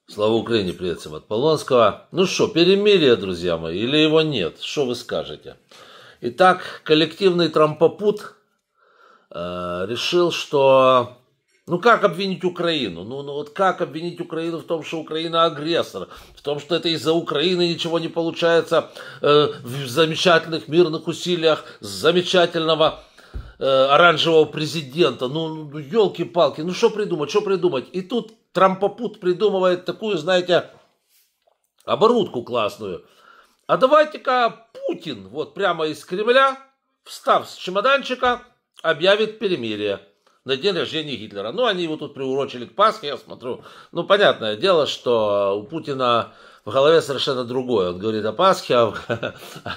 Слава Украине, привет всем от Полонского. Ну что, перемирие, друзья мои, или его нет? Что вы скажете? Итак, коллективный трампопут решил, что... Ну как обвинить Украину? Ну вот как обвинить Украину в том, что Украина агрессор? В том, что это из-за Украины ничего не получается в замечательных мирных усилиях замечательного оранжевого президента. Ну елки-палки, ну что придумать? И тут трампопут придумывает такую, знаете, оборудку классную. А давайте-ка Путин вот прямо из Кремля, встав с чемоданчика, объявит перемирие на день рождения Гитлера. Ну, они его тут приурочили к Пасхе, я смотрю. Ну, понятное дело, что у Путина в голове совершенно другое. Он говорит о Пасхе,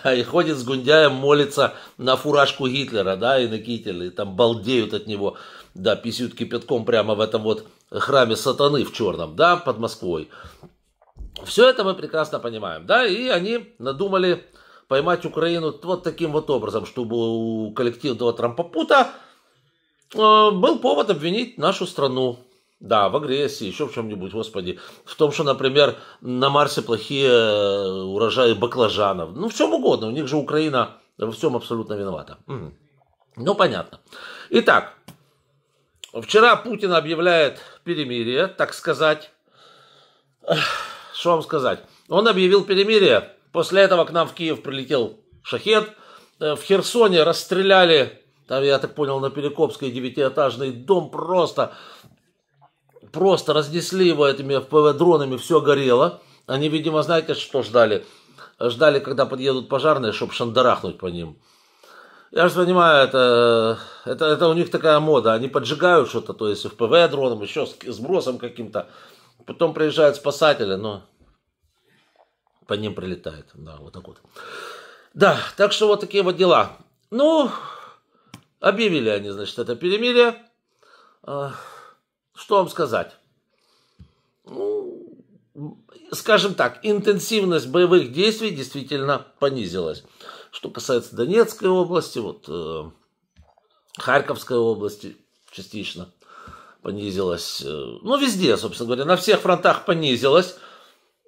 и ходит с гундяем, молится на фуражку Гитлера, да, и на китель, и там балдеют от него, да, писают кипятком прямо в этом вот храме сатаны в черном, да, под Москвой. Все это мы прекрасно понимаем, да, и они надумали поймать Украину вот таким вот образом, чтобы у коллективного трампопута был повод обвинить нашу страну. Да, в агрессии, еще в чем-нибудь, господи. В том, что, например, на Марсе плохие урожаи баклажанов. Ну, в чем угодно. У них же Украина во всем абсолютно виновата. Ну, понятно. Итак, вчера Путин объявляет перемирие, так сказать. Что вам сказать? Он объявил перемирие. После этого к нам в Киев прилетел шахед. В Херсоне расстреляли... Там, я так понял, на Перекопской 9-этажный дом просто разнесли его этими FPV-дронами, все горело. Они, видимо, знаете, что ждали? Ждали, когда подъедут пожарные, чтобы шандарахнуть по ним. Я же понимаю, это у них такая мода. Они поджигают что-то, то есть FPV-дроном, еще с сбросом каким-то. Потом приезжают спасатели, но по ним прилетает. Да, вот так вот. Да, так что вот такие вот дела. Ну... Объявили они, значит, это перемирие. Что вам сказать? Ну, скажем так, интенсивность боевых действий действительно понизилась. Что касается Донецкой области, вот Харьковской области частично понизилась. Ну, везде, собственно говоря, на всех фронтах понизилась.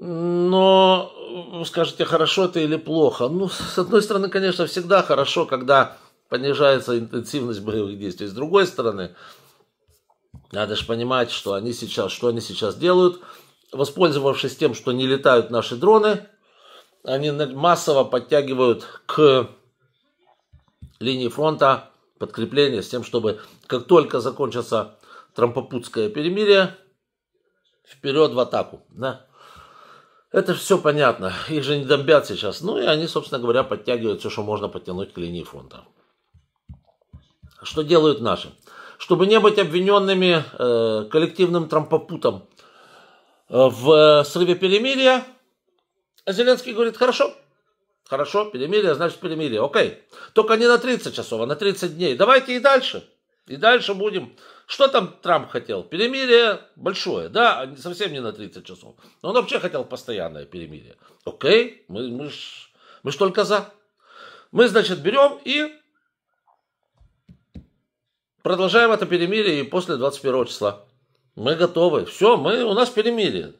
Но, скажете, хорошо это или плохо? Ну, с одной стороны, конечно, всегда хорошо, когда... понижается интенсивность боевых действий. С другой стороны, надо же понимать, что они сейчас делают. Воспользовавшись тем, что не летают наши дроны, они массово подтягивают к линии фронта подкрепление с тем, чтобы как только закончится трампопутское перемирие, вперед в атаку. Да? Это все понятно. Их же не домбят сейчас. Ну и они, собственно говоря, подтягивают все, что можно подтянуть к линии фронта. Что делают наши? Чтобы не быть обвиненными коллективным трампопутом в срыве перемирия, Зеленский говорит, хорошо, перемирие, значит перемирие, окей. Только не на 30 часов, а на 30 дней. Давайте и дальше будем. Что там Трамп хотел? Перемирие большое, да, совсем не на 30 часов. Но он вообще хотел постоянное перемирие. Окей, мы ж только за. Мы, значит, берем и... продолжаем это перемирие и после 21 числа. Мы готовы. Все, у нас перемирие.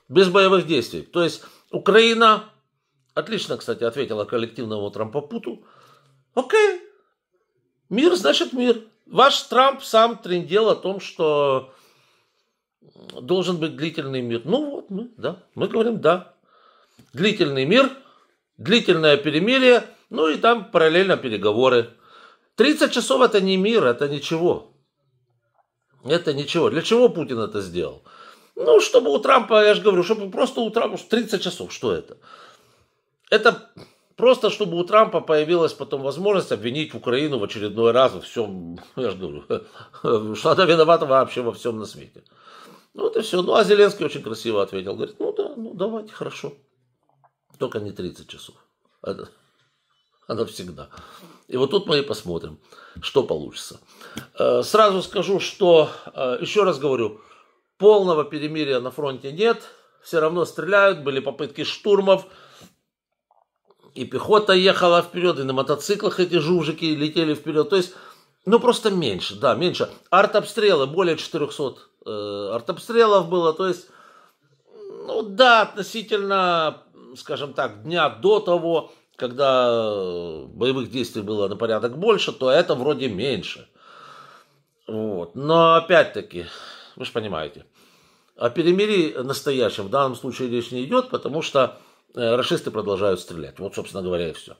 Без боевых действий. То есть Украина отлично, кстати, ответила коллективному трампопуту. Окей. Мир значит мир. Ваш Трамп сам трындел о том, что должен быть длительный мир. Ну вот, мы говорим да. Длительный мир, длительное перемирие, ну и там параллельно переговоры. 30 часов это не мир, это ничего. Это ничего. Для чего Путин это сделал? Ну, чтобы у Трампа, я же говорю, чтобы просто у Трампа 30 часов, что это? Это просто, чтобы у Трампа появилась потом возможность обвинить Украину в очередной раз во всем, я же говорю, что она виновата вообще во всем на свете. Ну, это все. Ну, а Зеленский очень красиво ответил. Говорит, ну да, ну давайте, хорошо. Только не 30 часов. Она всегда. И вот тут мы и посмотрим, что получится. Сразу скажу, что, еще раз говорю, полного перемирия на фронте нет. Все равно стреляют, были попытки штурмов. И пехота ехала вперед, и на мотоциклах эти жужики летели вперед. То есть, ну просто меньше, да, меньше. Артобстрелы, более 400 артобстрелов было. То есть, Ну да, относительно, скажем так, дня до того, когда боевых действий было на порядок больше, то это вроде меньше. Вот. Но опять-таки, вы же понимаете, о перемирии настоящем в данном случае речь не идет, потому что рашисты продолжают стрелять. Вот, собственно говоря, и все.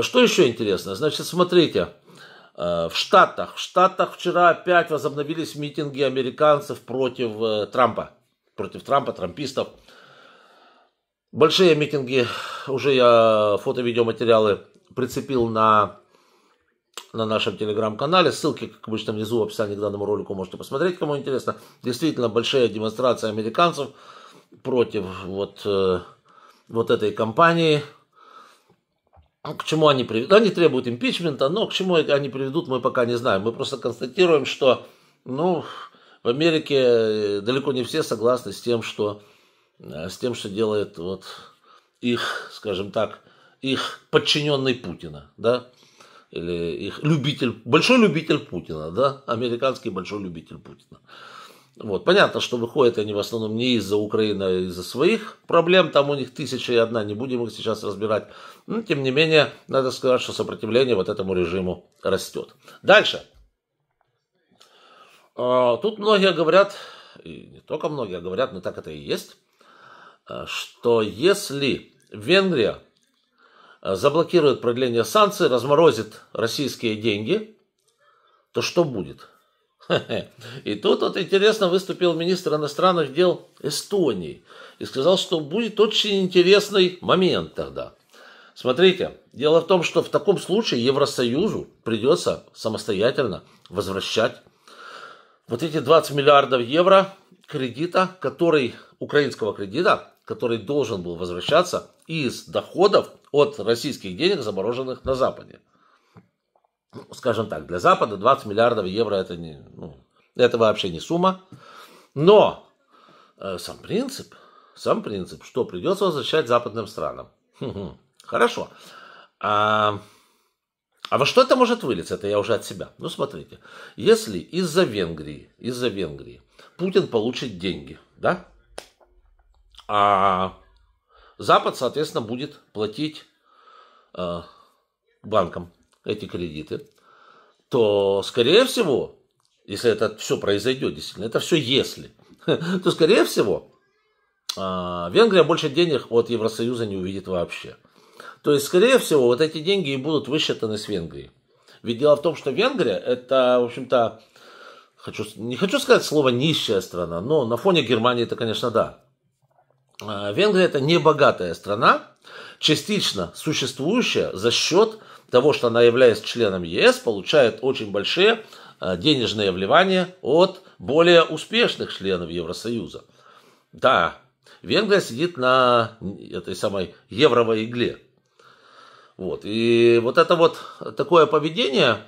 Что еще интересно? Значит, смотрите, в Штатах вчера опять возобновились митинги американцев против Трампа, трампистов. Большие митинги, уже я фото-видеоматериалы прицепил на нашем телеграм-канале. Ссылки, как обычно, внизу в описании к данному ролику можете посмотреть, кому интересно. Действительно, большая демонстрация американцев против вот этой кампании. К чему они приведут? Они требуют импичмента, но к чему они приведут, мы пока не знаем. Мы просто констатируем, что в Америке далеко не все согласны с тем, что делает вот их, скажем так, их подчиненный Путина, да, или их большой любитель Путина, да, американский большой любитель Путина. Вот. Понятно, что выходят они в основном не из-за Украины, а из-за своих проблем. Там у них 1001, не будем их сейчас разбирать. Но, тем не менее, надо сказать, что сопротивление вот этому режиму растет. Дальше. Тут многие говорят, и не только многие говорят, но так это и есть, что если Венгрия заблокирует продление санкций, разморозит российские деньги, то что будет? И тут вот интересно выступил министр иностранных дел Эстонии и сказал, что будет очень интересный момент тогда. Смотрите, дело в том, что в таком случае Евросоюзу придется самостоятельно возвращать вот эти 20 миллиардов евро кредита, украинского кредита, который должен был возвращаться из доходов от российских денег, замороженных на Западе. Скажем так, для Запада 20 миллиардов евро это вообще не сумма. Но сам принцип, что придется возвращать западным странам. Хорошо. А во что это может вылиться? Это я уже от себя. Ну, смотрите. Если из-за Венгрии Путин получит деньги, да? А Запад, соответственно, будет платить банкам эти кредиты, то, скорее всего, если это все произойдет, действительно, это все если, то, скорее всего, Венгрия больше денег от Евросоюза не увидит вообще. То есть, скорее всего, вот эти деньги и будут высчитаны с Венгрии. Ведь дело в том, что Венгрия, это, в общем-то, не хочу сказать слово нищая страна, но на фоне Германии это, конечно, да. Венгрия это не богатая страна, частично существующая за счет того, что она, являясь членом ЕС, получает очень большие денежные вливания от более успешных членов Евросоюза. Да, Венгрия сидит на этой самой евровой игле. Вот. И вот это вот такое поведение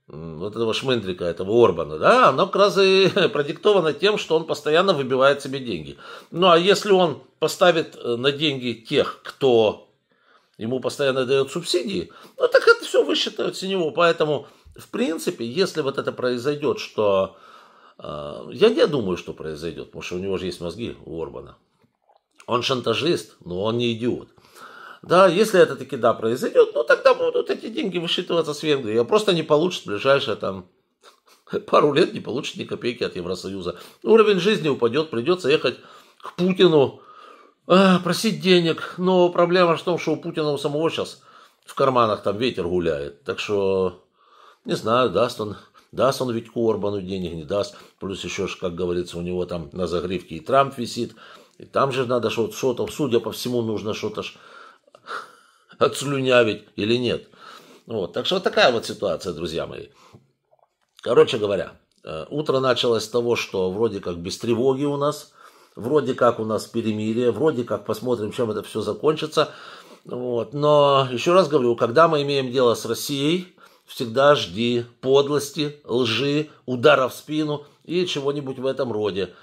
вот этого шмындрика, этого Орбана, да, оно как раз и продиктовано тем, что он постоянно выбивает себе деньги. Ну, а если он поставит на деньги тех, кто ему постоянно дает субсидии, ну, так это все высчитают с него. Поэтому, в принципе, если вот это произойдет, что... я не думаю, что произойдет, потому что у него же есть мозги, у Орбана. Он шантажист, но он не идиот. Да, если это таки да произойдет, ну тогда будут эти деньги высчитываться с Венгрией. А просто не получит в ближайшие пару лет, не получит ни копейки от Евросоюза. Уровень жизни упадет, придется ехать к Путину, просить денег. Но проблема в том, что у Путина у самого сейчас в карманах там ветер гуляет. Так что, не знаю, даст он Витьку Орбану денег, не даст. Плюс еще, как говорится, у него там на загривке и Трамп висит. И там же надо что-то, судя по всему, нужно что-то отслюнявить или нет. Вот. Так что вот такая вот ситуация, друзья мои. Короче говоря, утро началось с того, что вроде как без тревоги у нас, вроде как у нас перемирие, вроде как посмотрим, чем это все закончится. Вот. Но еще раз говорю, когда мы имеем дело с Россией, всегда жди подлости, лжи, удара в спину и чего-нибудь в этом роде.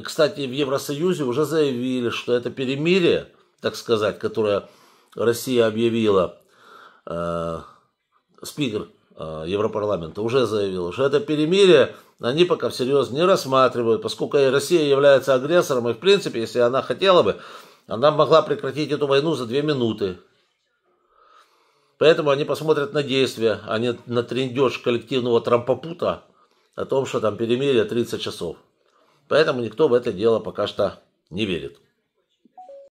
Кстати, в Евросоюзе уже заявили, что это перемирие, так сказать, которое Россия объявила, спикер Европарламента уже заявила, что это перемирие они пока всерьез не рассматривают, поскольку и Россия является агрессором, и в принципе, если она хотела бы, она могла прекратить эту войну за 2 минуты. Поэтому они посмотрят на действия, а не на трындеж коллективного трампопута о том, что там перемирие 30 часов. Поэтому никто в это дело пока что не верит.